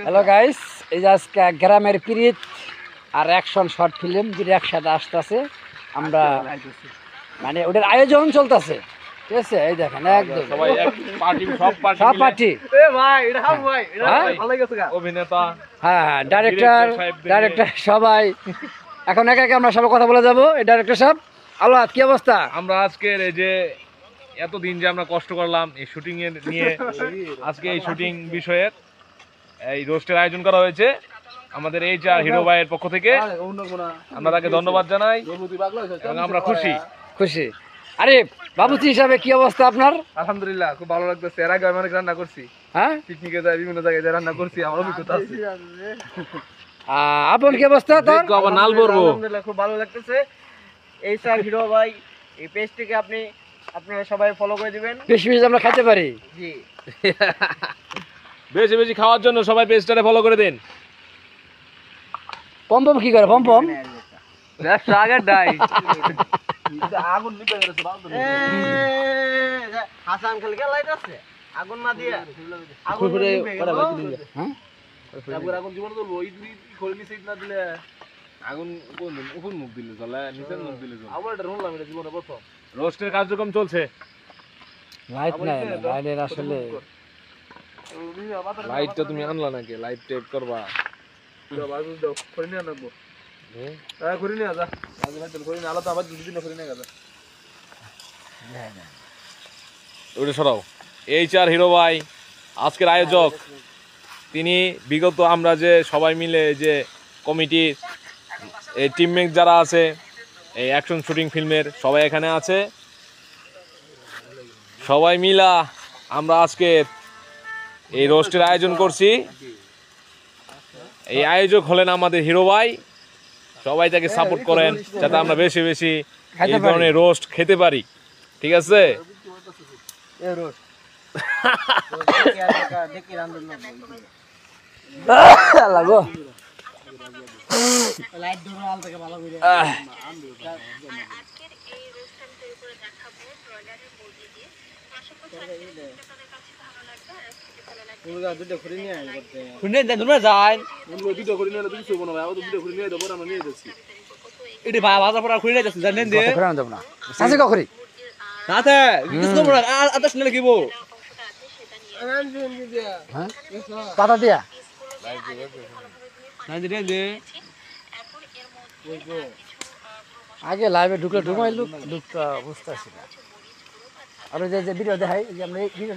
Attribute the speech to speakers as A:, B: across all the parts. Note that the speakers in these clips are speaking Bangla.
A: হ্যালো গাইস, এই যে আজকে গ্রামের পিরিত আর অ্যাকশন শর্ট ফিল্ম যেটা একসাথে আসতেছে। আমরা মানে ওটার আয়োজন চলতেছে, ঠিক আছে? এই দেখেন একদম সব পার্টি,
B: অভিনেতা,
A: হ্যাঁ হ্যাঁ, ডাইরেক্টর সবাই এখন একা একা আমরা সবাই কথা বলে যাবো। এই ডাইরেক্টর সাহেব, আল্লাহ কি অবস্থা?
B: আমরা আজকের এই যে এতদিন যে আমরা কষ্ট করলাম এই শুটিং এর নিয়ে, আজকে এই শুটিং বিষয়ের এই রোস্টের আয়োজন করা হয়েছে আমাদের HR হিরো ভাইয়ের পক্ষ থেকে। আমরা তাকে ধন্যবাদ জানাই এবং আমরা খুশি।
A: আরে বাবুচি হিসাবে কি অবস্থা আপনার?
C: আলহামদুলিল্লাহ, খুব ভালো লাগতেছে। এর আগে আমি অনেক রান্না করছি,
A: হ্যাঁ,
C: পিকনিকে যাই, বিভিন্ন জায়গায় যাই রান্না করছি, আমার অভিজ্ঞতা আছে।
A: আপনার কি অবস্থা? তোর
B: আবার নাল বলবো।
C: আলহামদুলিল্লাহ, খুব ভালো লাগতেছে। HR হিরো ভাই এই পেজটিকে আপনারা সবাই ফলো করে দিবেন,
A: বেশি বেশি আমরা খাইতে পারি।
C: জি,
B: বেশি বেশি খাওয়ার জন্য সবাই পেজটারে ফলো করে দেন।
A: পম্পম কি করে? পম্পম
C: আগের ডাই আগুন নিভে গেছে, হাসান খালি লাইট আছে, আগুন না দিয়ে আগুন নিভে গেল।
A: হ্যাঁ,
C: আগুন জীবন তো ওই দুই খোল নিচে না দিলে
B: আগুন কোন উপর মুখ দিলে চলে, নিচের মুখ দিলে চলে।
C: আমার এটা শুনলাম, এটা জীবনে প্রথম।
B: রোস্টের কার্যক্রম চলছে।
A: লাইট নাই, লাইটের আসলে
B: লাইটটা তুমি আনলা নাকি? লাইট টেপ করবা। ওটা সরাও। HR হিরো ভাই আজকের আয়োজক। তিনি বিগত আমরা যে সবাই মিলে যে কমিটির এই টিমমেট যারা আছে এই অ্যাকশন শুটিং ফিল্মের সবাই এখানে আছে। সবাই মিলা আমরা আজকে এই রোস্টের আয়োজন করছি। এই আয়োজক হলেন আমাদের হিরো ভাই। সবাই তাকে সাপোর্ট করেন যাতে আমরা বেশি বেশি এই ধরনের রোস্ট খেতে পারি, ঠিক আছে?
A: লাগো পাতা দিয়া আগে লাইভে ঢুকলে ঢুকাইলু ঢুকটা বুঝতে পারছি না। আর ওই যে ভিডিও দেখাই, যে আমরা এই ভিডিও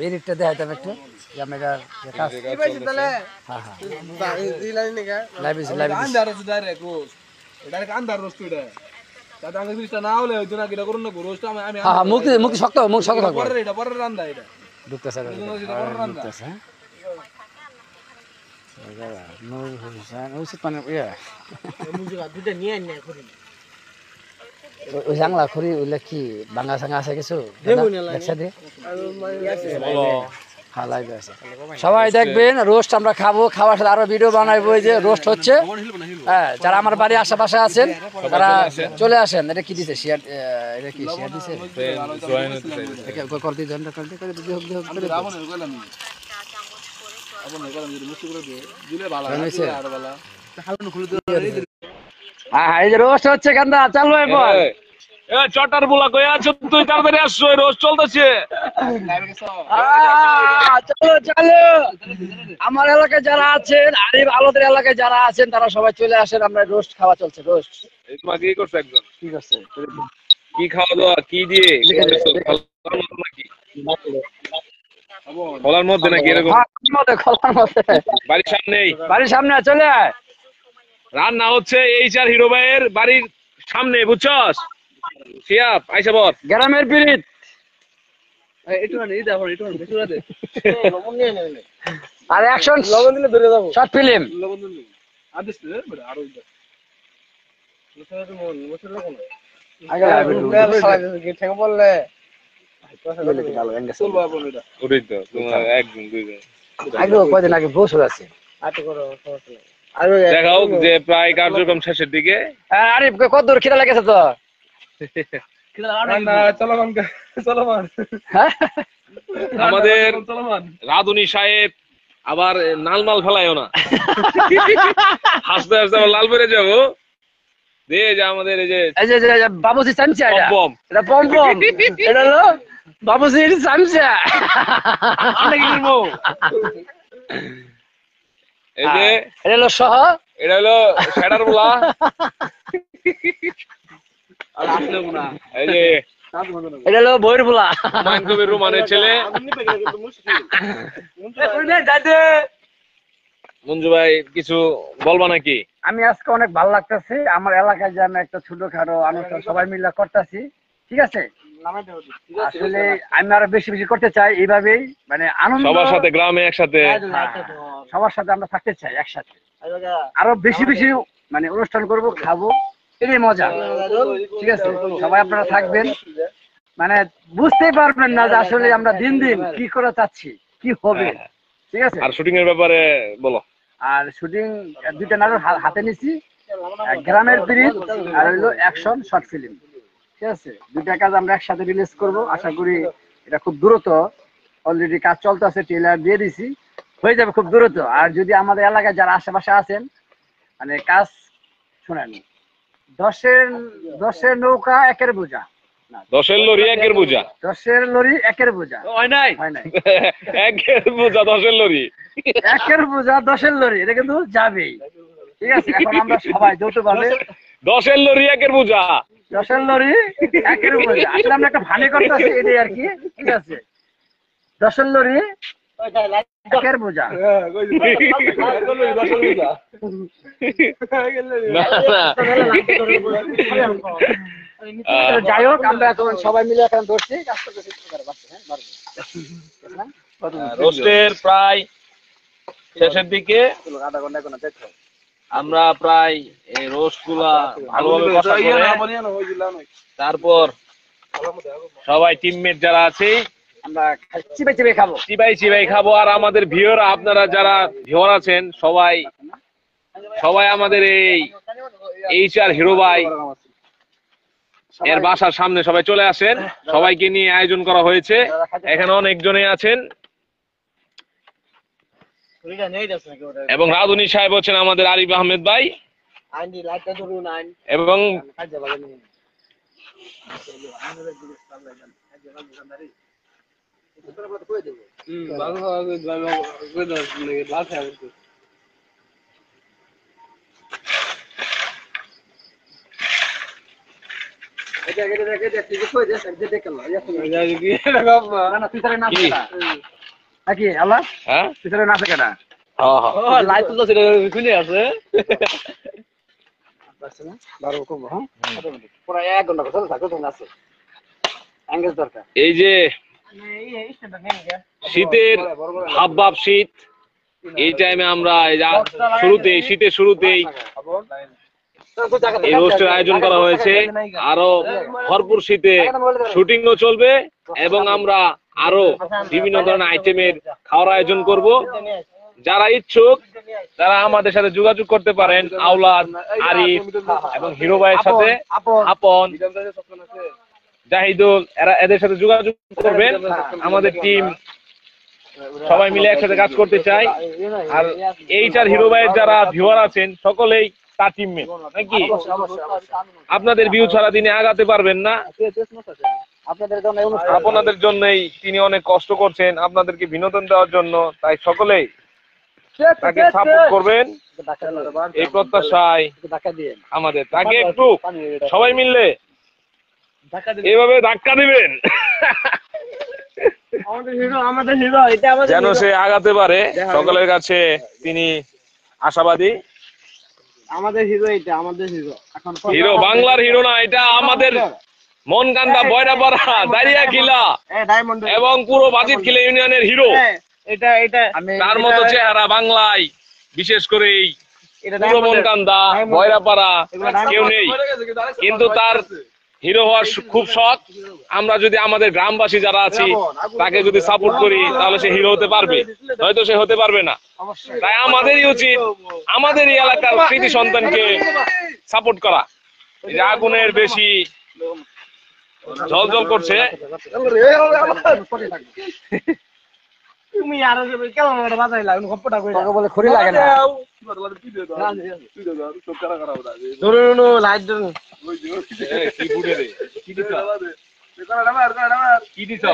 A: এডিটটা দেখাইতাম একটু, যে আমরা এটা কাজ। হ্যাঁ হ্যাঁ, মুক্তি শক্ত থাকবে। ঢুকতেছে ওই জাংলা খড়ি ওইলে কি ভাঙা সাঙা আছে কিছু? সবাই দেখবেন রোস্ট আমরা খাবো, খাওয়ার সাথে আরো ভিডিও বানাইবো। এই যে রোস্ট হচ্ছে, হ্যাঁ, যারা আমার বাড়ির আশেপাশে আছেন তারা চলে আসেন। এটা কি দিছে? শেয়ার, এটা কি শেয়ার দিছে? এই যে রোস্ট হচ্ছে, কান্দা চালু এরপর।
B: চটার বুলা কই আছো তুই? তাড়াতাড়ি আসছো, রোস্ট চলতেছে।
A: চলো আমার এলাকায় যারা আছেন, আরিফ আলদের এলাকায় যারা আছেন তারা সবাই চলে আসেন। আমরা রোস্ট খাওয়া চলছে। রোস্ট
B: তোমাকে কি করছে একজন?
A: কি করছে?
B: কি খাওয়া দাওয়া কি দিয়ে? খোলার মধ্যে নাকি এরকম?
A: খোলার মধ্যে, বাড়ির সামনে চলে আয়।
B: রান্না হচ্ছে HR হিরো ভাইয়ের বাড়ির সামনে, বুঝছস? শিয়াব আইসা বল।
A: গ্রামের পিরিত আর অ্যাকশন শর্ট ফিল্ম। কয়দিন আগে বছর আছে।
B: দেখাও যে প্রায় কার্যক্রম শেষের দিকে।
A: আরে কত দূর খিদা লেগেছে তো?
C: চলো চলো,
B: আমাদের রাধুনী সাহেব আবার নালমাল ফেলায়ও না, হাসতে হাসতে আবার লাল বেড়ে যাবো। দিয়ে যে আমাদের এই যে
A: এই যে বাবুজি চামচা,
B: পম
A: এটা পম পম, এটা হলো বাবুজির চামচা।
B: আমরা কি করবো? এই যে
A: এটা হলো সহ,
B: এটা হলো শ্যাডার বলা। এই যে
A: এটা হলো বইয়ের বলা।
B: হুমায়ুন কবির রুমানের ছেলে মঞ্জু ভাই, কিছু বলবা নাকি?
A: আমি আজকে অনেক ভালো লাগতেছে, আমার এলাকায় যে আমি একটা ছোটখাটো অনুষ্ঠান সবাই মিলে করতেছি, ঠিক আছে? আসলে আমি আরো বেশি বেশি করতে চাই এইভাবেই, মানে আনন্দ
B: সবার সাথে গ্রামে একসাথে।
A: সবার সাথে আমরা থাকতে চাই একসাথে, আরো বেশি বেশি মানে অনুষ্ঠান করব, খাবো, এটাই মজা, ঠিক আছে? সবাই আপনারা থাকবেন, মানে বুঝতেই পারবেন না যে আসলে আমরা দিন দিন কি করে চাচ্ছি, কি হবে, ঠিক আছে?
B: আর শুটিং এর ব্যাপারে বলো।
A: আর শুটিং দুইটা নাটক হাতে নিছি, গ্রামের পিরিত আর হইলো অ্যাকশন শর্ট ফিল্ম, ঠিক আছে? দুইটা কাজ আমরা একসাথে রিলিজ করব, আশা করি এটা খুব দ্রুত, অলরেডি কাজ চলতেছে, ট্রেলার দিয়ে দিছি, হয়ে যাবে খুব দ্রুত। আর যদি আমাদের এলাকায় যারা আশেপাশে আছেন, মানে কাজ শুনেন, দশের নৌকা একের বোঝা,
B: 10-এর লরি 1-এর বোঝা,
A: 10-এর লরি একের বোঝা
B: হয় নাই,
A: হয় নাই,
B: 1-এর বোঝা 10-এর লরি,
A: একের বোঝা 10-এর লরি, এটা কিন্তু যাবেই, ঠিক আছে? এখন আমরা সবাই যৌথভাবে
B: 10-এর লরি 1-এর বোঝা,
A: 10-এর লরি একের বোঝা, আসলে আমরা একটা ভানি করতেছি, এটাই আর কি, ঠিক আছে? 10-এর লরি একের বোঝা।
B: না, না।
A: যাই হোক, আমরা এখন সবাই মিলে এখন ধরছি, কাজটা করছি,
B: রোস্টের প্রায় শেষের দিকে,
A: আধা ঘন্টা কোনো দেখো।
B: আমরা প্রায় এই রোস্ট গুলা ভালোভাবে কষা করে তারপর সবাই টিমমেট যারা আছে
A: আমরা চিবাই চিবাই খাবো।
B: চিবাই চিবাই খাবো। আর আমাদের ভিউয়ার, আপনারা যারা ভিউয়ার আছেন সবাই সবাই আমাদের এই HR হিরো ভাই এর বাসার সামনে সবাই চলে আসেন, সবাইকে নিয়ে আয়োজন করা হয়েছে। এখানে অনেকজনে আছেন এবং রাধুনী সাহেব হচ্ছেন আমাদের আরিফ আহমেদ ভাই এবং হ্যাঁ এই যে শীতের হাবভাব শীত, এই টাইমে আমরা শুরুতেই শীতের শুরুতেই এই রোস্টের আয়োজন করা হয়েছে। আরো ভরপুর শীতে শুটিংও চলবে এবং আমরা আরো বিভিন্ন ধরনের আইটেমের খাওয়ার আয়োজন করব। যারা ইচ্ছুক তারা আমাদের সাথে যোগাযোগ করতে পারেন, আওলাদ, আরিফ এবং হিরো ভাইয়ের সাথে, আপন, জাহিদুল, এদের সাথে যোগাযোগ করবেন। আমাদের টিম সবাই মিলে একসাথে কাজ করতে চাই। আর HR হিরো ভাইয়ের যারা ভিউয়ার আছেন সকলেই তার টিমমেট নাকি? আপনাদের ভিউ ছাড়া তিনি আগাতে পারবেন না। আপনাদের জন্যই তিনি অনেক কষ্ট করছেন, আপনাদেরকে বিনোদন দেওয়ার জন্য। তাই সকলেই তাকে সাপোর্ট করবেন এই প্রত্যাশায় আমাদের। তাকে একটু সবাই মিললে এইভাবে ধাক্কা দিবেন যেন সে আগাতে পারে। সকলের কাছে তিনি আশাবাদী।
C: আমাদের হিরো, এটা আমাদের হিরো। এখন
B: হিরো বাংলার হিরো না, এটা আমাদের মনকান্দা, বয়রাপাড়া, দাঁড়িয়াখিলা এবং পুরো বাজিতখিলা ইউনিয়নের হিরো।
C: এটা এটা
B: তার মতো চেহারা বাংলায়, বিশেষ করে এই পুরো মনকান্দা, বয়রাপাড়া কেউ নেই। কিন্তু তার হিরো হওয়ার খুব শখ। আমরা যদি আমাদের গ্রামবাসী যারা আছি তাকে যদি সাপোর্ট করি তাহলে সে হিরো হতে পারবে, নয়তো সে হতে পারবে না। তাই আমাদেরই উচিত আমাদের এই এলাকার কৃতি সন্তানকে সাপোর্ট করা। এই যে আগুনের বেশি জল জল করছে।
C: তুমি আরো কেমন করে বাজাইলা গপ্পটা কইরা
A: তোকে বলে খড়ি লাগে না।
C: ধরুন লাইট ধরুন
B: কি ফুটে রে? কি দিছ? কি দিছ?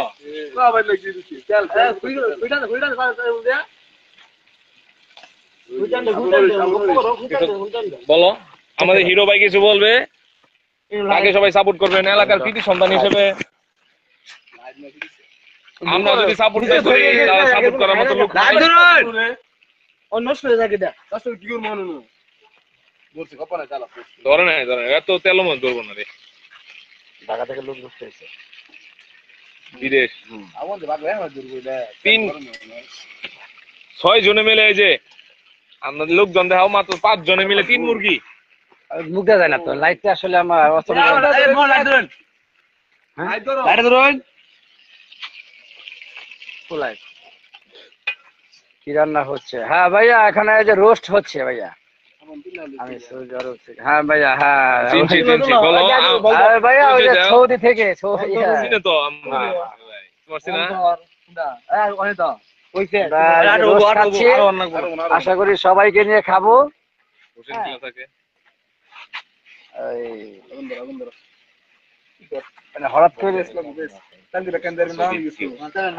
B: বলো, আমাদের হিরো ভাই কিছু বলবে, তাকে সবাই সাপোর্ট করবেন এলাকার কৃতি সন্তান হিসেবে। আমরা যদি সাপোর্ট না করি তাহলে সাপোর্ট করার মতো লোক নাই। ধরে নাই, ধরে নাই। এত তেল মত ধরবো না রে।
A: ঢাকা থেকে লোক ঢুকতে এসেছে।
B: বিদেশ 6 জনে মিলে এই যে আমাদের লোকজন দেখাও মাত্র 5 জনে মিলে 3 মুরগি।
A: মুখ দেওয়া যায় না তো, লাইটটা আসলে আমার অচল। কি রান্না হচ্ছে? হ্যাঁ ভাইয়া, এখানে এই যে রোস্ট হচ্ছে ভাইয়া। আমি সৌদি আরব থেকে। হ্যাঁ ভাইয়া, হ্যাঁ
B: চিনছি চিনছি। বলো
A: আরে ভাইয়া, ওই যে সৌদি থেকে, সৌদি। হ্যাঁ।
B: চিনে তো আমরা তোমার চিনা?
A: আমরা রোস্ট খাচ্ছি। আশা করি সবাইকে নিয়ে খাবো।
B: হোসেন কিলা থাকে।
A: মানে হঠাৎ করে।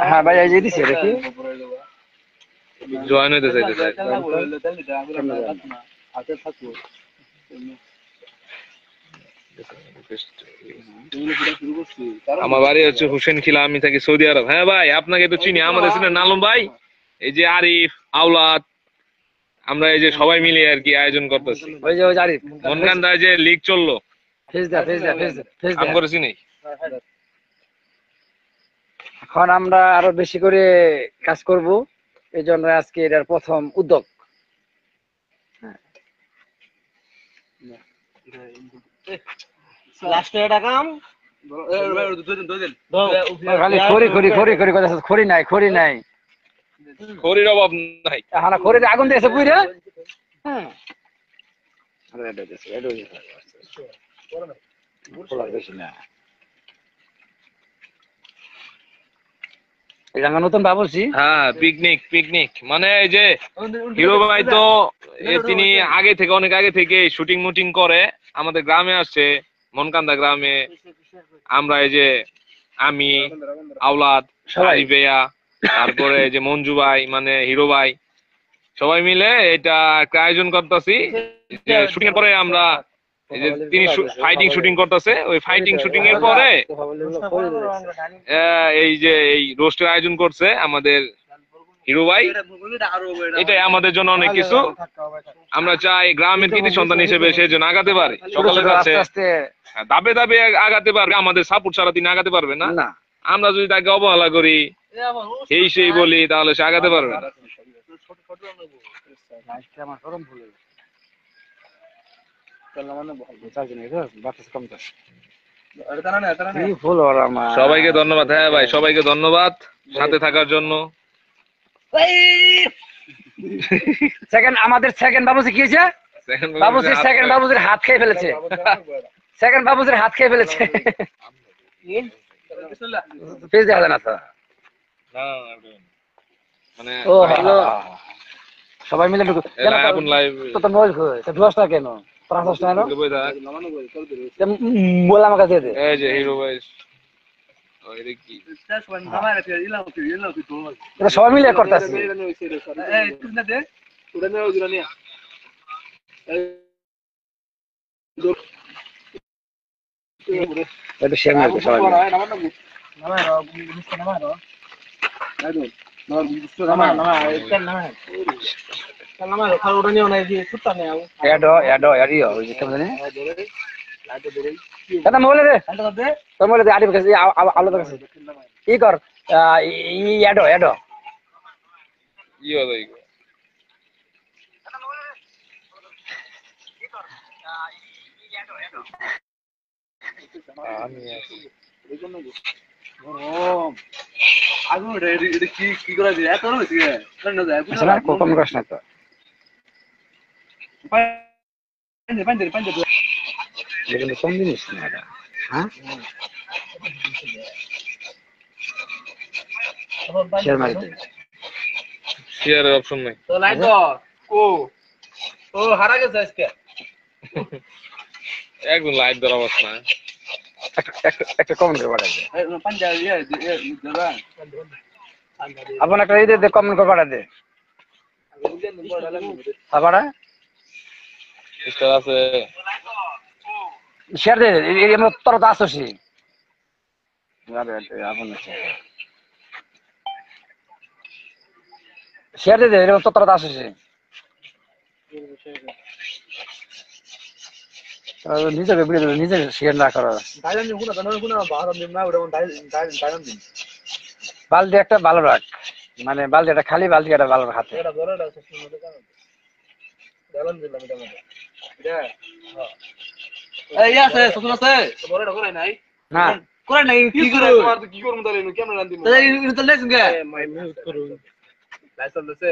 A: হ্যাঁ ভাইয়া, এই যে দিছে দেখি।
B: জয়েন হইতে চাইতেছে। আমার বাড়ি হচ্ছে হোসেন খিলা, আমি থাকি সৌদি আরব। হ্যাঁ ভাই, আপনাকে তো চিনি, আমাদের চিনেন আলম ভাই, এই যে আরিফ, আওলাদ, আমরা এই যে সবাই মিলে আর কি আয়োজন করতেছি।
A: ওই যে ওই আরিফ
B: মনকান্দায় যে লিগ চললো,
A: ফেস দা ফেস দা ফেস দা ফেস দা।
B: আমি করেছি নেই।
A: এখন আমরা আরো বেশি করে কাজ করব, এই জন্য আজকে এটার প্রথম উদ্যোগ।
C: লাস্টে এটা কাম
A: খালি খড়ি খড়ি খড়ি খড়ি কথা, খড়ি নাই খড়ি নাই।
B: খড়ির অভাব নাই।
A: হ্যাঁ, খড়িতে আগুন দিয়েছে বুঝলে। হ্যাঁ, বেশি না। এটা আমরা নতুন ভাবছি।
B: হ্যাঁ, পিকনিক পিকনিক মানে এই যে হিরো ভাই তো তিনি আগে থেকে, অনেক আগে থেকে শুটিং মুটিং করে আমাদের গ্রামে আসছে, মনকান্দা গ্রামে। আমরা এই যে আমি, আওলাদ, আরিফ ভাইয়া, তারপরে এই যে মঞ্জু ভাই মানে হিরো ভাই, সবাই মিলে এটা একটা আয়োজন করতেছি। শুটিং এর পরে আমরা এই যে তিনি ফাইটিং শুটিং করতেছে, ওই ফাইটিং শুটিং এর পরে এই যে এই রোস্টের আয়োজন করছে আমাদের হিরো ভাই। এটাই আমাদের জন্য অনেক কিছু। আমরা চাই গ্রামের কৃতি সন্তান হিসেবে সে যেন আগাতে পারে, সকলের কাছে ধাপে ধাপে আগাতে পারবে। আমাদের সাপোর্ট ছাড়া তিনি আগাতে পারবে না। আমরা যদি তাকে অবহেলা করি, এই সেই বলি, তাহলে সে আগাতে পারবে না। সবাইকে ধন্যবাদ। হ্যাঁ ভাই, সবাইকে ধন্যবাদ সাথে থাকার জন্য।
A: সেকেন্ড আমাদের সেকেন্ড বাবুজি কি হয়েছে? বাবুজির সেকেন্ড বাবুজির হাত খেয়ে ফেলেছে। সেকেন্ড বাবুজির হাত খেয়ে ফেলেছে। পেজ দেখা যায় না তো।
B: মানে
A: ও হ্যালো, সবাই মিলে ঢুকো। তো নয় হয়, তো 10 টাকা কেন? 50 টাকা নাও। বল আমার কাছে দে।
B: এই যে হিরো ভাই, ওই কি
A: এটা সবাই মিলে করতেছি। এটা শেয়ার করতে সবাই এডো এডো এরিও ওই যে কেমন জানি এটা মোবাইলে দে, তোর মোবাইলে দে। আরিফ কাছে আলো কাছে ই কর, ই এডো এডো
B: ই হবে
A: কম কষ্ট না তো। কম জিনিস না এটা। হ্যাঁ শেয়ার মারি দে।
B: শেয়ারের অপশন নাই।
C: তো লাইন তো ও ও হারা গেছে আজকে
B: একদম লাইভ দেওয়ার অবস্থা না।
A: একটা কমেন্ট করে পাঠাই দে।
C: পাঞ্জাবি দিবা
A: আপন একটা এই দে কমেন্ট করে পাঠাই দে। আবার
B: স্টার আছে।
A: শেয়ার দে এই আমরা তোর তো আসছি। আপন শেয়ার দে এরকম তো তোর তো আসছি। নিজেকে ভিডিও নিজে শেয়ার না করা। বালতি একটা ভালো রাখ, মানে বালতি একটা খালি বালতি একটা ভালো রাখ হাতে। না
C: করে নাই কি করে কি করব তাহলে কেমন রান দিব তাহলে ইনি তো লেছেন কে মিউট করুন লাইসেন্স আছে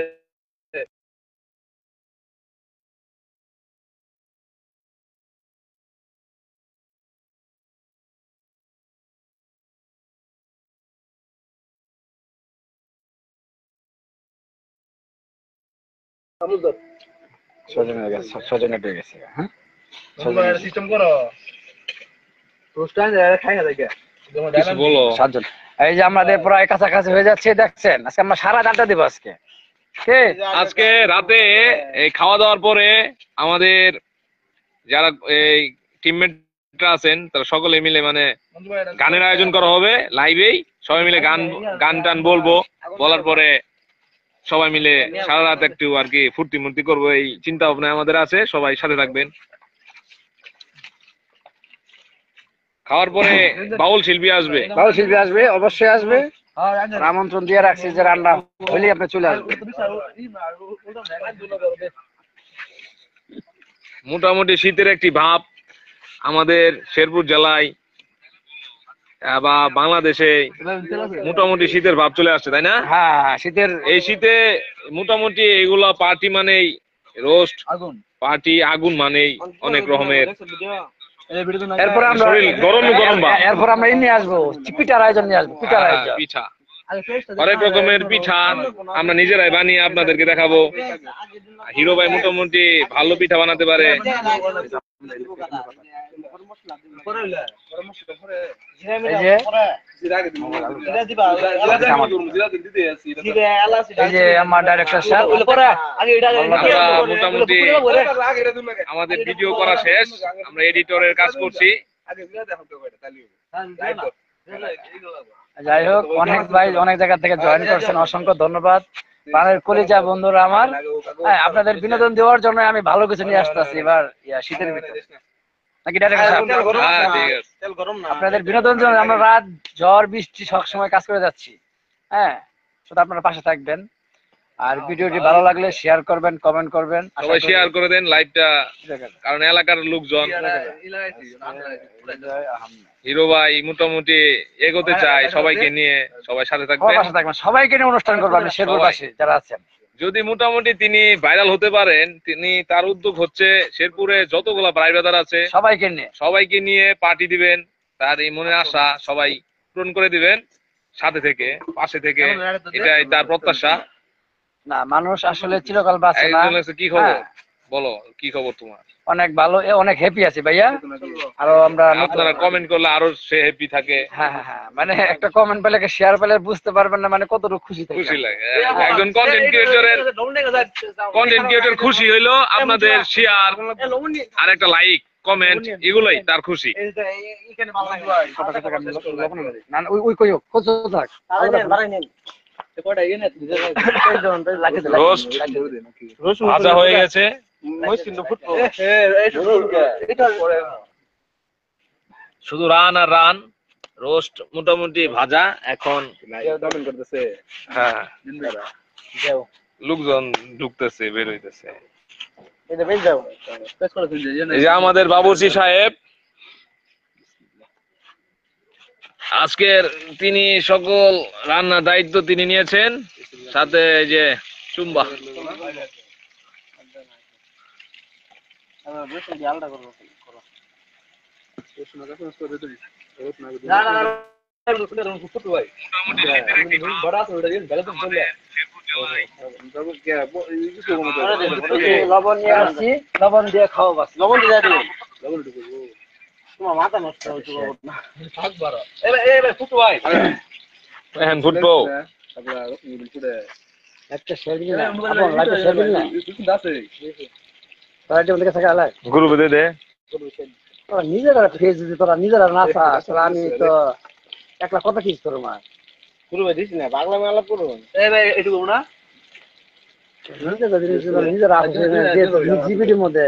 C: সমুদ্র
A: সজনে পেয়ে গেছে। হ্যাঁ
C: তোমরা সিস্টেম করো রোস্টান খাই না দেখে
B: কিছু বলো।
A: সাতজন এই যে আমাদের প্রায় কাছাকাছি হয়ে যাচ্ছে দেখছেন। আজকে আমরা সারা রাতটা দিব আজকে।
B: আজকে রাতে এই খাওয়া দাওয়ার পরে আমাদের যারা এই টিমমেটরা আছেন তারা সকলে মিলে মানে গানের আয়োজন করা হবে লাইভেই। সবাই মিলে গান টান বলবো, বলার পরে সবাই মিলে সারা রাত একটু আর কি ফুর্তি মুর্তি করবো এই চিন্তা ভাবনা আমাদের আছে। সবাই সাথে থাকবেন। খাওয়ার পরে বাউল শিল্পী আসবে।
A: বাউল শিল্পী আসবে, অবশ্যই আসবে। আমন্ত্রণ দিয়ে রাখছি যে রান্না হইলে আপনি চলে আসবেন।
B: মোটামুটি শীতের একটি ভাব আমাদের শেরপুর জেলায় বা বাংলাদেশে মোটামুটি শীতের ভাব চলে আসছে, তাই না?
A: হ্যাঁ শীতের
B: এই শীতে মোটামুটি এগুলা পার্টি মানেই রোস্ট, পার্টি আগুন মানেই অনেক রকমের।
A: এরপর আমরা
B: শরীর গরম গরম ভাব।
A: এরপর আমরা এই নিয়ে আসবো পিঠার আয়োজন নিয়ে আসবো। পিঠার আয়োজন
B: পিঠা, অনেক রকমের পিঠা আমরা নিজেরাই বানিয়ে আপনাদেরকে দেখাবো। হিরো ভাই মোটামুটি ভালো পিঠা বানাতে পারে।
A: এই যে এই যে আমার ডাইরেক্টর সাহেব
B: আমরা মোটামুটি আমাদের ভিডিও করা শেষ, আমরা এডিটরের কাজ করছি।
A: যাই হোক অনেক ভাই অনেক জায়গা থেকে জয়েন করছেন, অসংখ্য ধন্যবাদ। প্রাণের কলিজা বন্ধুরা আমার। হ্যাঁ আপনাদের বিনোদন দেওয়ার জন্য আমি ভালো কিছু নিয়ে আসতেছি এবার শীতের ভিতরে, নাকি ডাইরেক্টর সাহেব?
B: হ্যাঁ ঠিক আছে।
A: আপনাদের বিনোদনের জন্য আমরা রাত ঝড় বৃষ্টি সব সময় কাজ করে যাচ্ছি। হ্যাঁ শুধু আপনারা পাশে থাকবেন আর ভিডিওটি ভালো লাগলে শেয়ার করবেন, কমেন্ট করবেন।
B: সবাই শেয়ার করে দেন লাইভটা, কারণ এলাকার লোকজন হিরো ভাই মোটামুটি এগোতে চায় সবাইকে নিয়ে। সবাই সাথে থাকবেন,
A: সবাইকে নিয়ে অনুষ্ঠান করবো আমি শেরপুরবাসী যারা আছেন।
B: যদি মোটামুটি তিনি ভাইরাল হতে পারেন, তিনি তার উদ্যোগ হচ্ছে শেরপুরে যতগুলা ভাই ব্রাদার আছে সবাইকে নিয়ে পার্টি দিবেন। তার এই মনের আশা সবাই পূরণ করে দিবেন সাথে থেকে, পাশে থেকে, এটাই তার প্রত্যাশা।
A: না মানুষ আসলে চিরকাল বাঁচে না।
B: কি খবর বলো, কি খবর তোমার?
A: অনেক ভালো, অনেক হ্যাপি আছে ভাইয়া। আরো আমরা
B: আপনারা কমেন্ট করলে আরো সে হ্যাপি থাকে।
A: হ্যাঁ হ্যাঁ হ্যাঁ মানে একটা কমেন্ট পেলে শেয়ার পেলে বুঝতে পারবেন না মানে কতটুকু খুশি থাকে।
B: খুশি লাগে একজন কন্টেন্ট ক্রিয়েটর খুশি হইলো আপনাদের শেয়ার আর একটা লাইক কমেন্ট, এগুলাই তার খুশি। রোস্ট ভাজা হয়ে গেছে, শুধু রান আর রান। রোস্ট মোটামুটি ভাজা, এখন হ্যাঁ লোকজন ঢুকতেছে বের হইতেছে। এই যে আমাদের বাবুর্চি সাহেব আজকের তিনি সকল রান্নার দায়িত্ব তিনি নিয়েছেন, সাথে এই যে চুম্বা।
C: না না না ছোট ভাই বড় আছে ওটা দিন ভালো তো চলে
A: লবণ নিয়ে আসছি, লবণ দিয়ে খাও বাস।
C: লবণ দিয়ে দেব লবণ দিয়ে দেব তোমার মাথা নষ্ট হচ্ছে না থাক বড় এই ভাই ছোট ভাই
B: এখন ফুটবো
A: একটা শেরবিন না, আপন লাগবে শেরবিন না। তোরা যেমন দেখে থাকে আলাগ।
B: গুরু দে দে
A: তোরা নিজেরা ফেস দিতে, তোরা নিজেরা না চাস, তোরা আমি তো একলা কথা কি তোর মা।
C: পুরো ভাই দিস না বাংলা মেলা পুরো এই ভাই এটুকু না
A: নিজেরা জিবিটির মধ্যে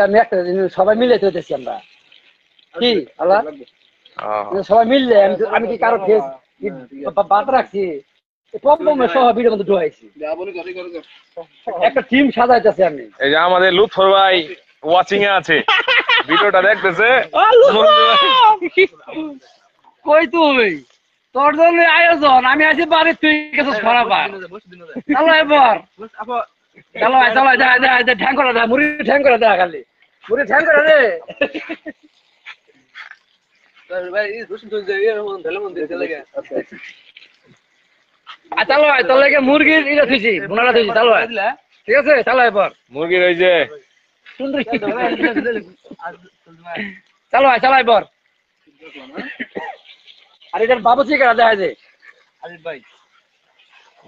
A: আমি একটা জিনিস সবাই মিলে চলতেছি আমরা, কি আল্লাহ সবাই মিললে আমি কি কারো ফেস বাদ রাখছি, প্রবলেমে সহ ভিডিওর মধ্যে ঢুকাইছি, একটা টিম সাজাইতেছি আমি।
B: এই যে আমাদের লুৎফর ভাই ওয়াচিং এ আছে, ভিডিওটা দেখতেছে।
A: কই তুই, তোর জন্য আয়োজন, আমি আছি বাড়ির, তুই গেছিস খারাপ। চলো এবার চলো চলো ঠ্যাং করে দেয়, মুড়ি ঠ্যাং করে দেয়, খালি মুড়ি ঠ্যাং করে দে। চলো তোর লাগে মুরগির ইটা থুইছি, বোনারা থুইছি, চলো ঠিক আছে, চলো এবার
B: মুরগির ওই যে
A: চলো চলো এবার। আর এটার বাবুচি কেনা দেখা যায়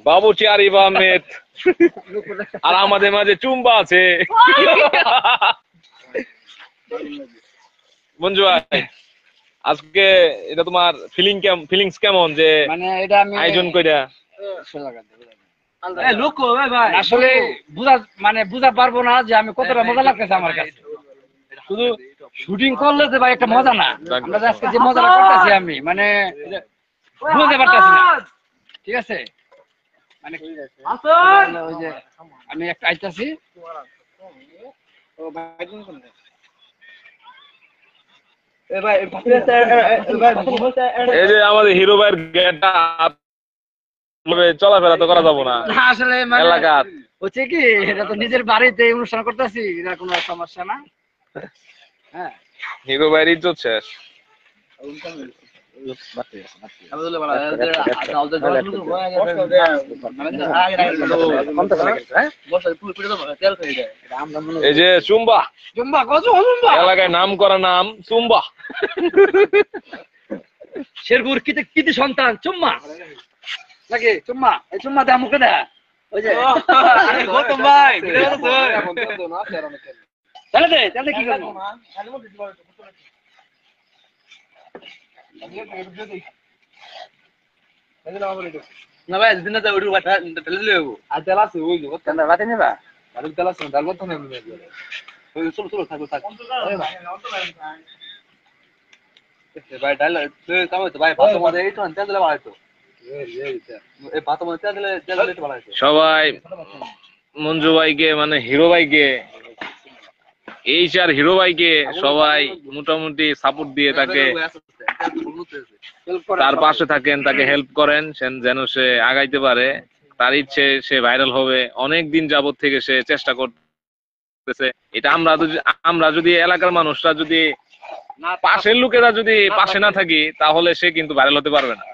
B: বাবুচি আরিফ আহমেদ, আর আমাদের মাঝে চুম্বা আছে। মঞ্জু ভাই, আজকে এটা তোমার ফিলিংস কেমন যে
A: মানে এটা আমি
B: আয়োজন কইরা?
A: আসলে বুঝা পারবো না যে আমি কতটা মজা লাগতেছে আমার কাছে। শুধু শুটিং করলে যে ভাই একটা মজা না, আমরা যে আজকে যে মজাটা করতেছি আমি মানে বুঝতে পারতেছি না, ঠিক আছে? মানে ওই যে আমি একটা আইতাছি,
B: এই যে আমাদের হিরো ভাইয়ের গেটটা চলাফেরা তো করা যাবো না
A: আসলে মানে
B: এলাকার।
A: হচ্ছে কি, এটা তো নিজের বাড়িতে অনুষ্ঠান করতেছি, এটা কোনো সমস্যা না। হ্যাঁ,
B: হিরো ভাইয়ের ইজ্জত শেষ। এই যে চুম্বা,
A: জুম্বা কত জুম্বা
B: এলাকায় নাম করা নাম চুম্বা।
A: শেরপুর কৃতি সন্তান চুম্মা নাকি চুম্মা, এই চুম্মা দেয়া মুখে দেয়া, ওই যে
C: গৌতম ভাই
A: তাহলে দে, তাহলে কি করবো?
C: না ভাই দিন না ওই বাটা ঢেলে দেবো আর তেল আছে ওই যে
A: কেন বাতে নিবা?
C: আর তেল আছে ডাল মত না ওই চলো চলো থাকো থাক ভাই ডাল তুই কাম তো ভাই ভাত মধ্যে এই তো তেল দিলে ভালো তো এই ভাত মধ্যে তেল দিলে ভালো তো।
B: সবাই মঞ্জু ভাইকে মানে হিরো ভাইকে, এই চার হিরো ভাইকে সবাই মোটামুটি সাপোর্ট দিয়ে তাকে তার পাশে থাকেন, তাকে হেল্প করেন যেন সে আগাইতে পারে। তার ইচ্ছে সে ভাইরাল হবে, অনেক দিন যাবত থেকে সে চেষ্টা করতেছে। এটা আমরা যদি এলাকার মানুষরা যদি পাশের লোকেরা যদি পাশে না থাকি তাহলে সে কিন্তু ভাইরাল হতে পারবে না।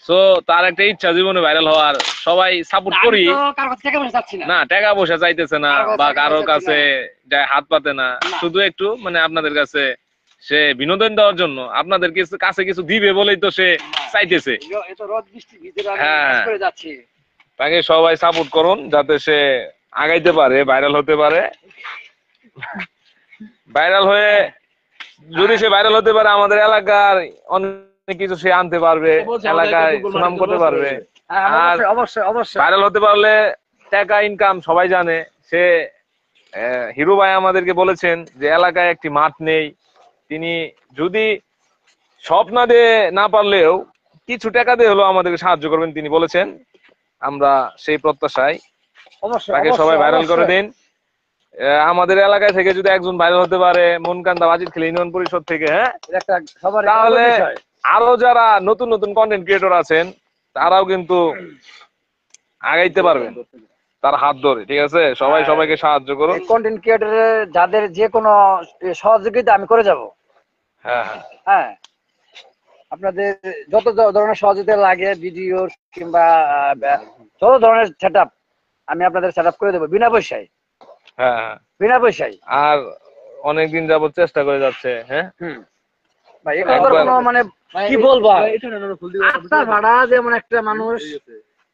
B: সো তার একটা ইচ্ছা জীবনে ভাইরাল হওয়ার, সবাই সাপোর্ট করি না, টাকা পয়সা চাইতেছে না বা কারোর কাছে হাত পাতে না, শুধু একটু মানে আপনাদের কাছে সে বিনোদন দেওয়ার জন্য আপনাদের কাছে কিছু দিবে বলেই তো সে চাইতেছে। হ্যাঁ, তাকে সবাই সাপোর্ট করুন যাতে সে আগাইতে পারে, ভাইরাল হতে পারে। ভাইরাল হয়ে যদি সে ভাইরাল হতে পারে আমাদের এলাকার অনেক কিছু সে আনতে পারবে, এলাকায় সুনাম করতে পারবে। আর ভাইরাল হতে পারলে টাকা ইনকাম সবাই জানে। সে হিরো ভাই আমাদেরকে বলেছেন যে এলাকায় একটি মাঠ নেই, তিনি যদি সব না দিয়ে না পারলেও কিছু টাকা দিয়ে হলেও আমাদেরকে সাহায্য করবেন তিনি বলেছেন। আমরা সেই প্রত্যাশায় তাকে সবাই ভাইরাল করে দিন। আমাদের এলাকায় থেকে যদি একজন ভাইরাল হতে পারে মনকান্দা বাজিতখালী ইউনিয়ন পরিষদ থেকে, হ্যাঁ, তাহলে আরো যারা নতুন নতুন কন্টেন্ট ক্রিয়েটর আছেন তারাও কিন্তু আগাইতে পারবেন। তার হাত ধরে, ঠিক আছে? সবাই সবাইকে সাহায্য করুন।
A: কন্টেন্ট ক্রিয়েটরের যাদের যে কোনো সহযোগিতা আমি করে যাব।
B: হ্যাঁ হ্যাঁ,
A: হ্যাঁ, আপনাদের যত ধরনের সহযোগিতা লাগে ভিডিও কিংবা যত ধরনের সেটআপ আমি আপনাদের সেটআপ করে দেবো বিনা পয়সায়।
B: হ্যাঁ হ্যাঁ,
A: বিনা পয়সায়।
B: আর অনেকদিন যাবত চেষ্টা করে যাচ্ছে। হ্যাঁ
A: ভাই এখানে তো কোনো মানে কি বলবো আত্মা ভাড়া যেমন একটা মানুষ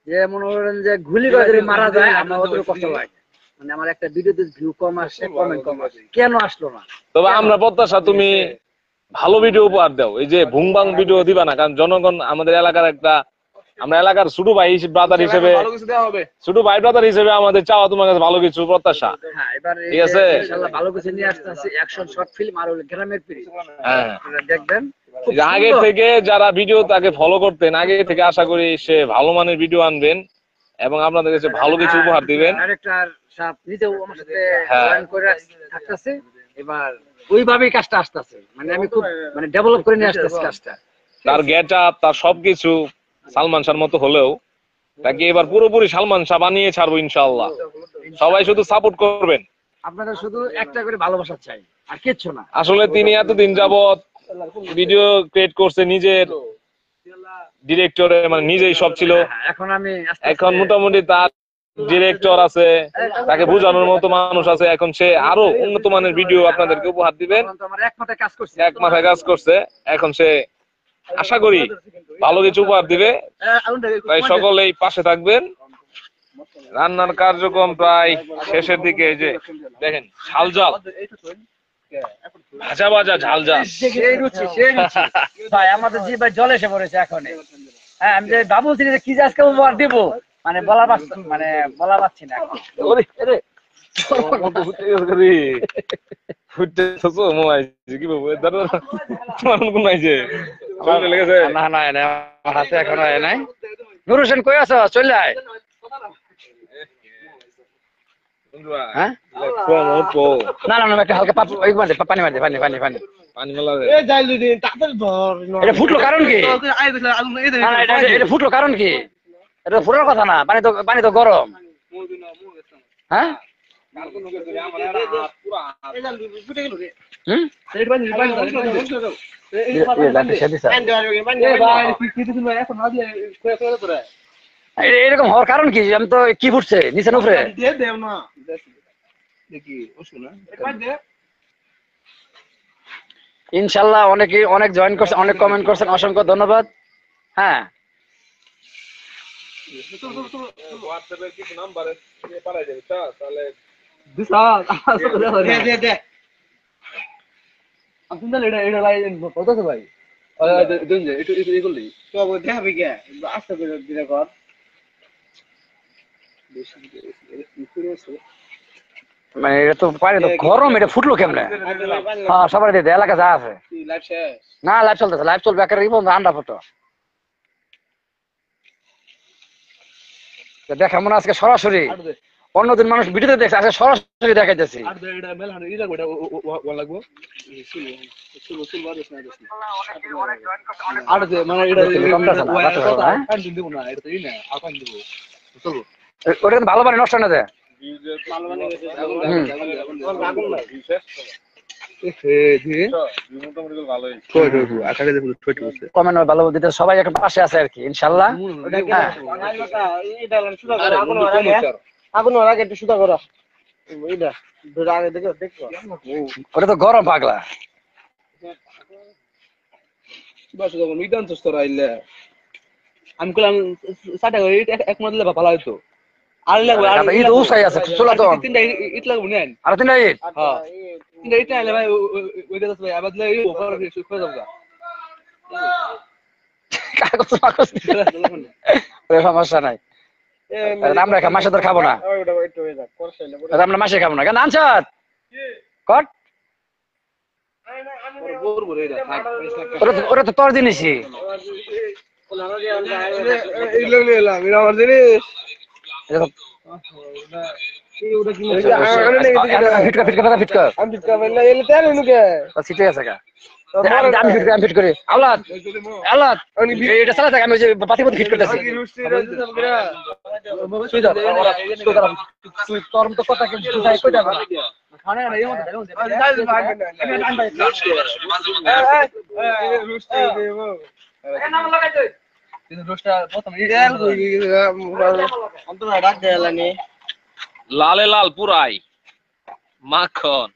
A: যে মনে করেন যে গুলি করে যদি মারা যায় আমার অত কষ্ট লাগে। মানে আমার একটা ভিডিওতে ভিউ কম আসে, কমেন্ট কম আসে, কেন আসলো না?
B: তবে আমরা প্রত্যাশা তুমি ভালো ভিডিও উপহার দাও, এই যে ভুংবাং ভিডিও দিবা না, কারণ জনগণ আমাদের এলাকার একটা, আমরা এলাকার ছোট ভাই ব্রাদার হিসেবে, ছোট ভাই ব্রাদার হিসেবে আমাদের চাওয়া তোমার কাছে ভালো কিছু প্রত্যাশা।
A: হ্যাঁ, এবার
B: ঠিক আছে,
A: ইনশাআল্লাহ ভালো কিছু নিয়ে আসতেছি, অ্যাকশন শর্ট ফিল্ম আর গ্রামের পিরিচ।
B: হ্যাঁ
A: দেখবেন
B: আগে থেকে যারা ভিডিও তাকে ফলো করতেন, আগে থেকে আশা করি সে ভালো মানের ভিডিও আনবেন এবং আপনাদের কাছে ভালো কিছু উপহার দিবেন।
A: ডাইরেক্টর সাহেব নিজেও আমার সাথে জয়েন করে থাকতেছে, এবার ওইভাবেই কাজটা আসতেছে। মানে আমি খুব মানে ডেভেলপ করে নিয়ে আসতেছি কাজটা।
B: তার গেট আপ, তার সবকিছু সালমান শাহর মতো হলেও তাকে এবার পুরোপুরি সালমান শাহ বানিয়ে ছাড়বো ইনশাআল্লাহ। সবাই শুধু সাপোর্ট করবেন।
A: আপনারা শুধু একটা করে ভালোবাসা চাই, আর কিচ্ছু না।
B: আসলে তিনি এতদিন যাবত ভিডিও ক্রিয়েট করছে, নিজের ডিরেক্টরে মানে নিজেই সব ছিল। এখন মোটামুটি তার ডিরেক্টর আছে, তাকে বোঝানোর মতো মানুষ আছে, এখন সে আরো উন্নত মানের ভিডিও আপনাদেরকে উপহার দিবেন। এক মাথায় কাজ করছে, এখন সে আশা করি ভালো কিছু উপহার দিবে। তাই সকলেই পাশে থাকবেন। রান্নার কার্যক্রম প্রায় শেষের দিকে। এই যে দেখেন ঝালঝাল ভাজা ভাজা ঝালঝাল,
A: ভাই আমাদের জি ভাই জল এসে পড়েছে এখন। হ্যাঁ, আমি যে ভাবছি যে কি যে আজকে উপহার দিব, মানে বলা পাচ্ছি না। হাতে এখনো নাই। নুর হোসেন কই আছো? চলে আয়। হ্যাঁ না না, একটা হালকা পানি মারতে এটা ফুটলো কারণ কি? এটা ফুটলো কারণ কি? এটা ফুটার কথা না, পানি তো গরম। হ্যাঁ এরকম হওয়ার কারণ কি? আমি তো কি ফুটছে নিচে উপরে? ইনশাল্লাহ অনেক জয়েন করছেন, অনেক কমেন্ট করছেন, অসংখ্য ধন্যবাদ। হ্যাঁ মানে এটা তো পানি তো গরম, এটা ফুটলো কেমনে? হ্যাঁ সবাই দিয়ে এলাকা যা আছে না, লাইভ চলতেছে, লাইভ চলবে একেবারে আন্ডা ফটো দেখা মনে আজকে সরাসরি। অন্যদিন মানুষ ভিডিওতে দেখছে, আজকে সরাসরি দেখাইতেছি। ওটা কিন্তু ভালো পানি নষ্ট না যায়। কমেন্ট ভালো দিতে সবাই এখন পাশে আছে আর কি ইনশাল্লাহ। ওটা তো গরম পাগলা।
C: আমি করলাম এক মাস দিলে ভালো হইতো। আর লাগবে
A: ঈদ উসাই আছে চলা তো
C: তিনটা ইট লাগবে নেন।
A: আর তিনটা ঈদ
C: হ্যাঁ তিনটা ইট আইলে ভাই ওই কথা ভাই আবার দিলে ওভার করে যাবো।
A: কাগজ কাগজ সমস্যা নাই, আমরা মাসে তো খাবো না, আমরা মাসে খাবো না কেন আনসার কট ওরা তো তোর জিনিসই আমি ফিট করি আওলাদ আওলাদ এটা চালা থাকে আমি ওই যে বাতি বাতি ফিট করতেছি তুই তোর মতো কথা কি বুঝাই কই যাবে
B: লালে লাল পুরাই মাখন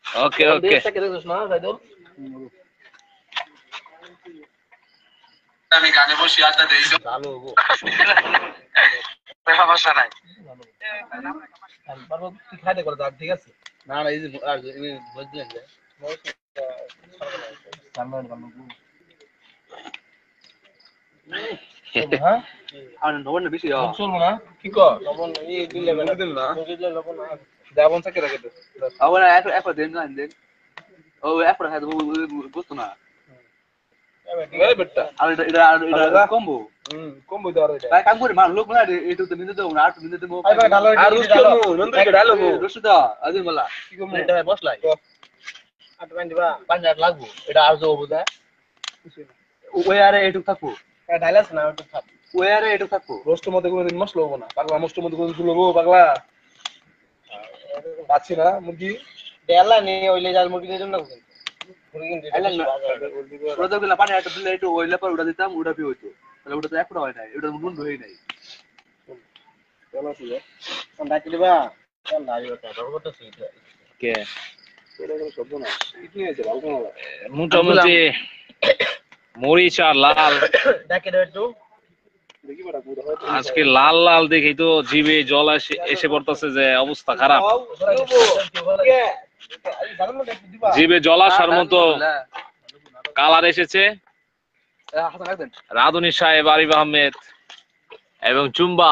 B: ওকে ওকে আমি গানে বসি আড্ডা দেই ভালো হবো সমস্যা নাই তুই খাইতে করে দাও ঠিক আছে না না এই যে আর বুঝলেন যে হ্যাঁ আর নবন বেশি চলবো না কি কর নবন এই দিলে দিল না লবণ না দাবন থেকে রাখে দে আবার এখন দেন না দেন ও এখন খাইতে বুঝতো না এই বেটা আর এটা কম্বো কম্বো দাও রে ভাই কাম করে মার লোক না এটু তো মিনিট দাও না 8 মিনিট দেবো আর রুস্ট করব নন্দকে ডালো রুস্ট দাও আদিন মালা কি কম এটা ভাই বসলাই 8 পানি দিবা 5 লাগবো এটা আর যাবো বুঝা ওই আরে এটু থাকবো ডাইলাস না এটু থাক ওই আরে এটু থাকবো রোস্টের মধ্যে কোনদিন মশলা হবে না পাগলা মশলার মধ্যে কোনদিন লবো পাগলা বাচ্চি না মুরগি দেলা নি ওইলে জাল মুরগি দিতাম না ওটা দিলে পানি একটা দিলে একটু ওইলে পর ওটা দিতাম ওটা পি হইতো তাহলে ওটা তো একটা হয় নাই ওটা নুন হই নাই চলো ঠিক আছে আমরা কি দিবা চল না আইও তা বলতো ঠিক আছে কে এটা কোনো শব্দ না কি হয়েছে ভালো না মোটামুটি মরিচ আর লাল ডাকে দাও একটু দেখি বড় পুরো হয় আজকে লাল লাল দেখি তো জিভে জল এসে পড়তেছে যে অবস্থা খারাপ জিভে জল আসার মতো কালার এসেছে রাধুনী সাহেব আরিফ আহমেদ এবং চুম্বা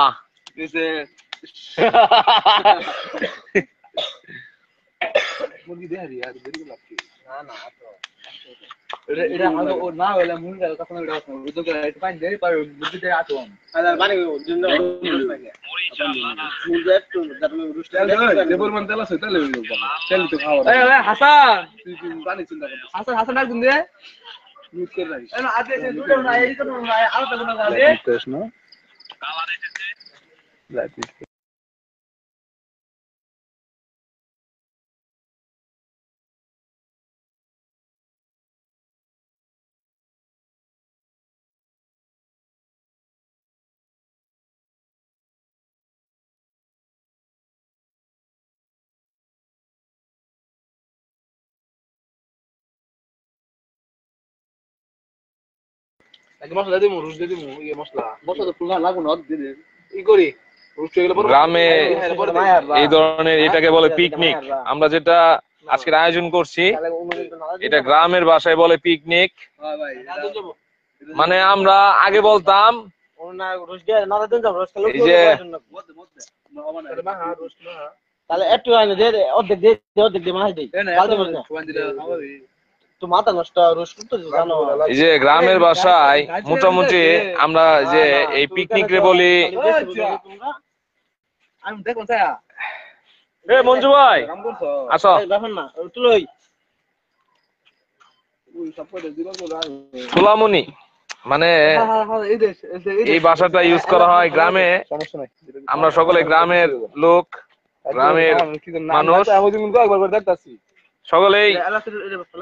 B: গ্রামে এই ধরনের এটাকে বলে পিকনিক আমরা যেটা আজকের আয়োজন করছি এটা গ্রামের ভাষায় বলে পিকনিক মানে আমরা আগে বলতাম এই যে তাহলে একটু অর্ধেক এই যে গ্রামের ভাষায় মোটামুটি আমরা যে এই পিকনিক রে বলি মঞ্জু ভাই আসো সোলামনি মানে এই ভাষাটা ইউজ করা হয় গ্রামে আমরা সকলে গ্রামের লোক গ্রামের মানুষ সকলেই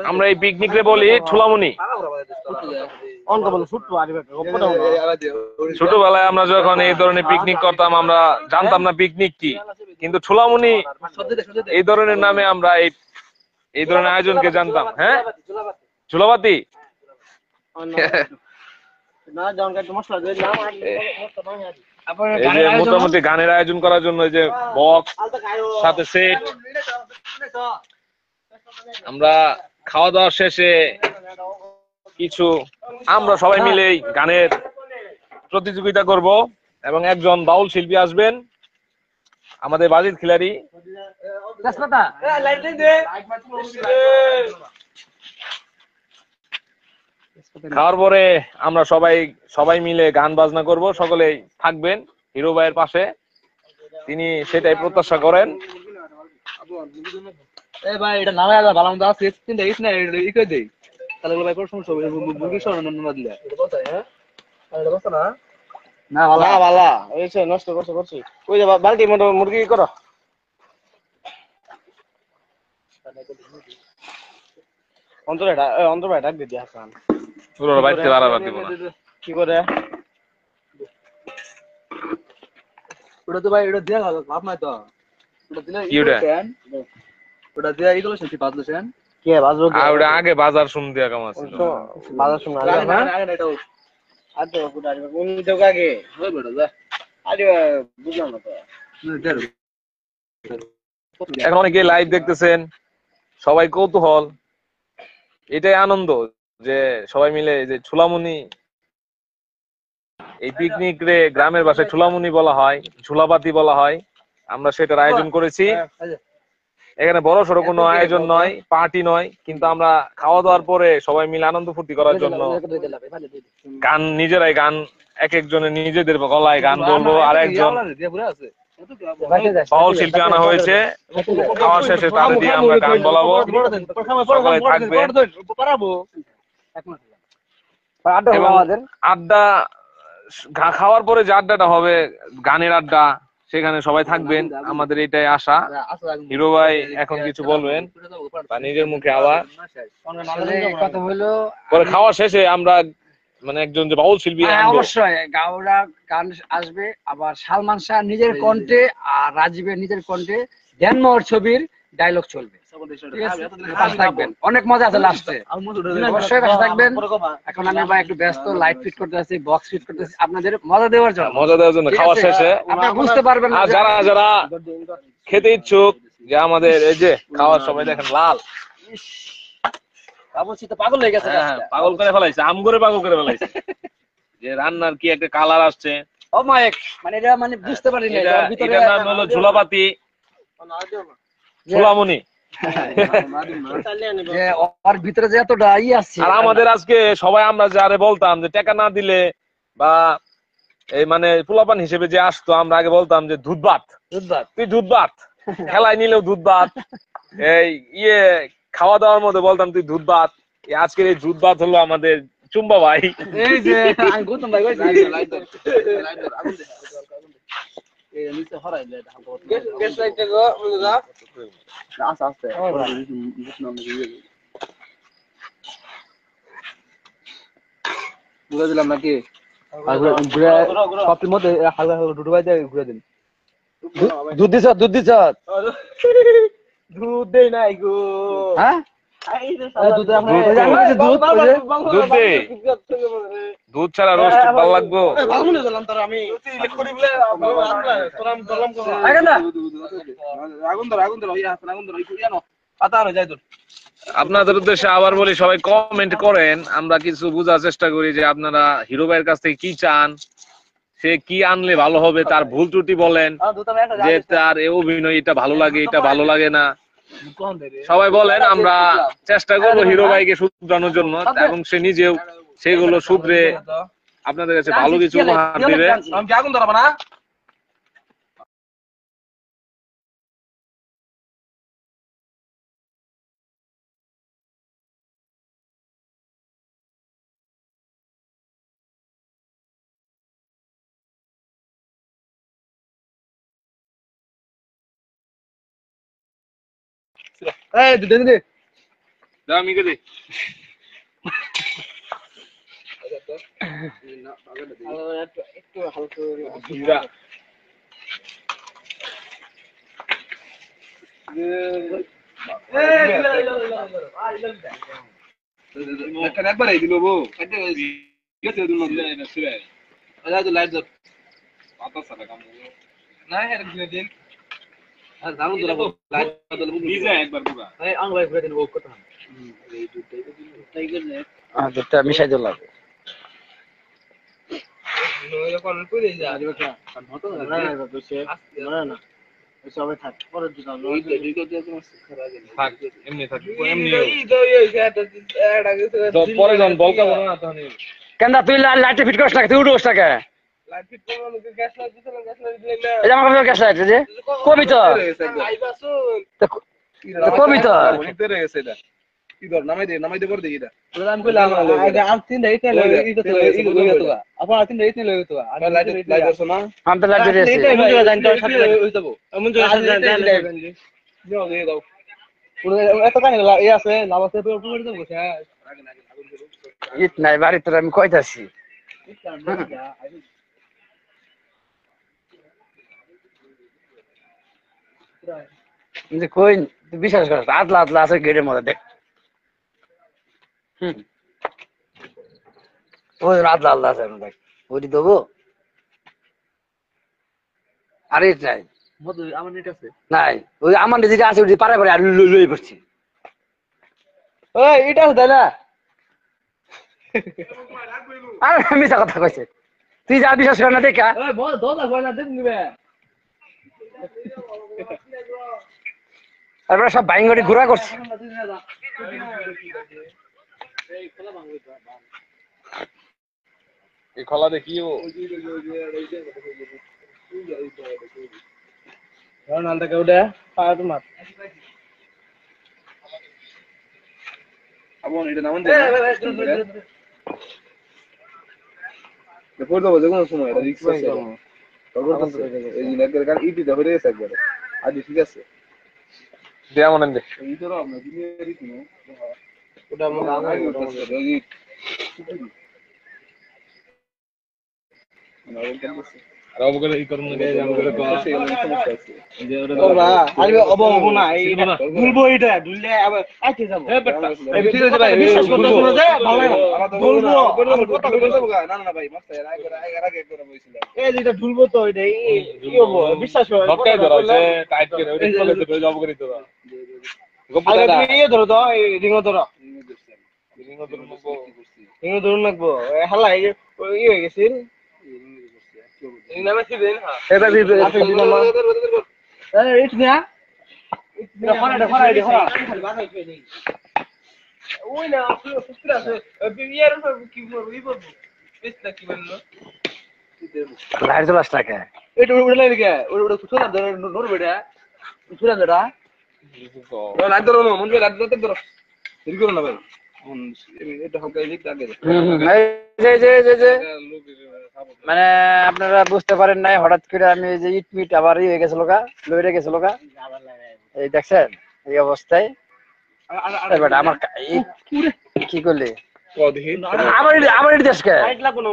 B: আমরা এই পিকনিক রে বলি ছোলামনি ছোটবেলায় আমরা যখন এই ধরনের পিকনিক করতাম আমরা জানতাম না পিকনিক কি কিন্তু ছোলামনি এই ধরনের নামে আমরা এই ধরনের আয়োজনকে জানতাম হ্যাঁ ঝুলাবাতি এই যে মোটামুটি গানের আয়োজন করার জন্য এই যে বক্স সাথে সেট আমরা খাওয়া দাওয়া শেষে কিছু আমরা সবাই মিলে গানের প্রতিযোগিতা করব এবং একজন বাউল শিল্পী আসবেন আমাদের বাজিত খিলাড়ি খাওয়ার পরে আমরা সবাই মিলে গান বাজনা করব সকলেই থাকবেন হিরো ভাইয়ের পাশে তিনি সেটাই প্রত্যাশা করেন
C: এ ভাই এটা নামে আলাদা ভালো মতো আছে তিনটা ইস না ই করে দেই তাহলে ভাই কোনো সমস্যা হবে মুরগি সর না দিলে এটা কথা হ্যাঁ এটা কথা না না ভালো
D: না বালা এই সে নষ্ট করছি ওই যে বালতি মতো মুরগি করো অন্তর ভাই ডাক দিদি হাসান
B: পুরো বাইতে বাড়াবার দিব না
D: কি করে
C: ওটা তো ভাই এটা দেয়া ভালো লাভ নাই তো ওটা দিলে
B: কি ওটা?
C: ওটা দেয়া এগুলো শুনছি বাদলো সেন
D: কে বাজলো
B: আর ওটা আগে বাজার শুন দিয়া কাম আছিল
D: বাজার সময়
C: আগে না আগে না এটা
D: আচ্ছা কুটা আসবে কোন দেব আগে
C: ওই বেটা যা
D: আরে বুঝলাম না তো
C: দেড়
B: এখন অনেকে লাইভ দেখতেছেন সবাই কৌতূহল এটাই আনন্দ যে সবাই মিলে যে ঝুলামুনি এই পিকনিক রে গ্রামের ভাষায় ঝুলামুনি বলা হয় ঝুলাপাতি বলা হয় আমরা সেটার আয়োজন করেছি এখানে বড় সড়ো কোনো আয়োজন নয় পার্টি নয় কিন্তু আমরা খাওয়া দাওয়ার পরে সবাই মিলে আনন্দ ফুর্তি করার জন্য গান নিজেরাই গান এক একজনের নিজেদের গলায় গান বলবো আর একজন বাউল শিল্পী আনা হয়েছে খাওয়া শেষে তাদের দিয়ে আমরা গান বলাবো সবাই থাকবেন এবং আড্ডা খাওয়ার পরে যে আড্ডাটা হবে গানের আড্ডা সেখানে সবাই থাকবেন আমাদের এটাই আশা হিরো ভাই এখন কিছু বলবেন বা নিজের মুখে আবার
A: কথা হলো
B: পরে খাওয়া শেষে আমরা মানে একজন যে বাউল শিল্পী আনবো।
A: অবশ্যই গাওরা গান আসবে আবার সালমান শাহ নিজের কণ্ঠে আর রাজীবের নিজের কণ্ঠে ধ্যানমোহর ছবির ডায়লগ চলবে ঠিক আছে? পাশে থাকবেন অনেক মজা আছে লাস্টে অবশ্যই পাশে থাকবেন এখন আমি ভাই একটু ব্যস্ত লাইট ফিট করতে আছি বক্স ফিট করতে আছি আপনাদের মজা দেওয়ার জন্য
B: মজা দেওয়ার জন্য
A: ঠিক
B: খাওয়া
A: আছে?
B: শেষে
A: আপনারা বুঝতে পারবেন না
B: আর
A: যে-
B: যারা যারা খেতে ইচ্ছুক যে আমাদের এই যে খাওয়ার সময় দেখেন লাল
A: বাবুর্চি তো পাগল হয়ে গেছে
B: হ্যাঁ, পাগল করে ফেলাইছে আম করে পাগল করে ফেলাইছে যে রান্নার কি একটা কালার আসছে
A: ও মাইক মানে এটা মানে বুঝতে পারি না এটার ভিতরে
B: এটার নাম হলো ঝুলাপাতি ঝুলামুনি
A: যে ওর ভিতরে যে এতটা ই আছে
B: আর আমাদের আজকে সবাই আমরা যারে বলতাম যে টাকা না দিলে বা এই মানে পোলাপান হিসেবে যে আসতো আমরা আগে বলতাম যে দুধ ভাত তুই দুধ ভাত খেলায় নিলেও দুধ ভাত এই ইয়ে খাওয়া দাওয়ার মধ্যে বলতাম তুই দুধ ভাত আজকের এই দুধ ভাত হলো আমাদের চুম্বা ভাই
C: এই যে আমি গৌতম ভাই কইছি লাইট আগুন দে এই নিচে হরাইলে
D: গ্যাস লাইটে গো বুঝা
C: আস্তে আস্তে ঘুরে দিলাম নাকি ঘুরে সবটির মধ্যে হালকা হালকা দুটো বাই দিয়ে ঘুরে দিন
A: দুধ দিছ
D: দুধ দেই নাই গো
A: হ্যাঁ
C: দুধ
B: দুধ দে দুধ ছাড়া রোস্ট ভালো লাগবো
D: বামুনে দিলাম তার আমি
C: আগুন ধর ইয়া আগুন ধর ইয়া পাতা আর যাই তোর
B: আপনাদের উদ্দেশ্যে আবার বলি সবাই কমেন্ট করেন আমরা কিছু বোঝার চেষ্টা করি যে আপনারা হিরো ভাইয়ের কাছ থেকে কি চান সে কি আনলে ভালো হবে তার ভুল ত্রুটি বলেন যে তার এই অভিনয় এটা ভালো লাগে এটা ভালো লাগে না সবাই বলেন আমরা চেষ্টা করবো হিরো ভাইকে শুধরানোর জন্য এবং সে নিজেও সেগুলো শুধরে আপনাদের কাছে ভালো কিছু উপহার দিবে
C: আমি কি আগুন ধরাবো না এই দে দে
B: দাও আমি কে
D: একটু হালকা
C: একবার এই দিল বো গেছে দিল না তো লাইট জ্বল না এর ঘুরে দিন আর আগুন ধরাবো লাইট জ্বল ভিজা একবার পুরো এই আং ভাই ঘুরে দিন ও কথা এই দুটাই গেলে
A: দুধটা মিশাই দিলাম
C: নইলে কোন কইরে যা আরে বাবা হতো না
D: না সবাই থাক পরে দিলাম
C: এই দিকে দিয়ে তো খারাপ লাগে
B: থাক এমনি থাক এমনি
C: এই তো এই এটা এটা গেছে
B: পরে যখন বলকা বলো না তখন
A: কেননা তুই লাইটে ফিট করিস না তুই উঠোস না কে
C: লাইট ফিট করব লোকে গ্যাস লাইট দিতে গ্যাস লাইট দিলে
A: এই যে আমার কাছে গ্যাস লাইট যে কবি তো
C: আইবা শুন
A: কবি তো
C: অনেক দেরি হয়ে গেছে এটা কি ধর নামাই দে করে দিই এটা আমি কইলাম আর তিনটা ইট নিলে ইট তো লই তো আপা তিনটা ইট নিলে লই তো আর লাইট করছ না
A: আমি তো লাইট দিয়েছি
C: এটা মন জানি তো সাথে হই যাব মন জানি যাও দিয়ে দাও পুরো এত কানে এই আছে লাভ আছে পুরো দেবো স্যার
A: ইট নাই বাড়ি তোর আমি কইতাছি যে কই তুই বিশ্বাস কর আদলা আদলা আছে গেটের মধ্যে দেখ ওই আদলা আদলা আছে দেখ ওইটি দেবো আরে ইট নাই
C: মধু আমার নেট আছে
A: নাই ওই আমার যেটা আছে ওই পারে পারে আর লই পড়ছি
C: ওই এটা আছে দাদা
A: আরে মিছা কথা কইছে তুই যা বিশ্বাস কর না দেখা
C: ওই বল দোদা কইনা দেন নিবে
A: তারপরে সব বাইঙ্গড়ি ঘোরা করছে
B: এই খোলা দেখিও
C: রোনাল্ডো কেউডা পায় তোমার আবন এটা নাম দে দেখো তো যে কোন সময় এটা রিস্ক আছে এই জিনিসের কারণ ইটি ধরে গেছে একবারে আজ ঠিক আছে
B: দেয়া মনে দে
C: এই তো আমরা দুনিয়ারই কি না ওটা আমরা আগে করতেছি এই
B: আর অবগত এই করুন না আমাদের তো
C: ওরা আরে অবব না এইটা ভুলবো এটা ভুললে আবার আইতে যাব এই ঠিক আছে ভাই বিশ্বাস করতে শুনো যে ভালো না ভুলবো কথা বলবো না না ভাই মাস্টার আগে করে বইছিল এই যেটা ভুলবো তো এটা কি হবো বিশ্বাস করো
B: ধক্কায় ধরা হইছে টাইট করে ওই কলে তো অবগত তো
C: আগে তুমি ইয়ে ধরো তো এই রিংও ধরো রিংও ধরুন লাগবো হালা এই হয়ে গেছে এই নামে দিবেন হ্যাঁ এটা দিবেন এই না ওই না সুস্থ আছে বিয়ার কি করব কি করব এটা কি বললো
A: লাইট জ্বলাস টাকা
C: এটা উড়ে লাগে ওটা সুস্থ না নোর বেটা সুস্থ না বেটা লাইট ধরো না মন লাইট ধরো দেরি করো না ভাই এটা হালকা লিক লাগে
A: যে মানে আপনারা বুঝতে পারেন নাই হঠাৎ করে আমি যে ইট মিট আবার হয়ে গেছিল গা লইরে গেছিল গা এই দেখছেন এই অবস্থায় আমার কি করলি
C: দেখি
A: আমার দেশকে
C: লাইট লাগবো না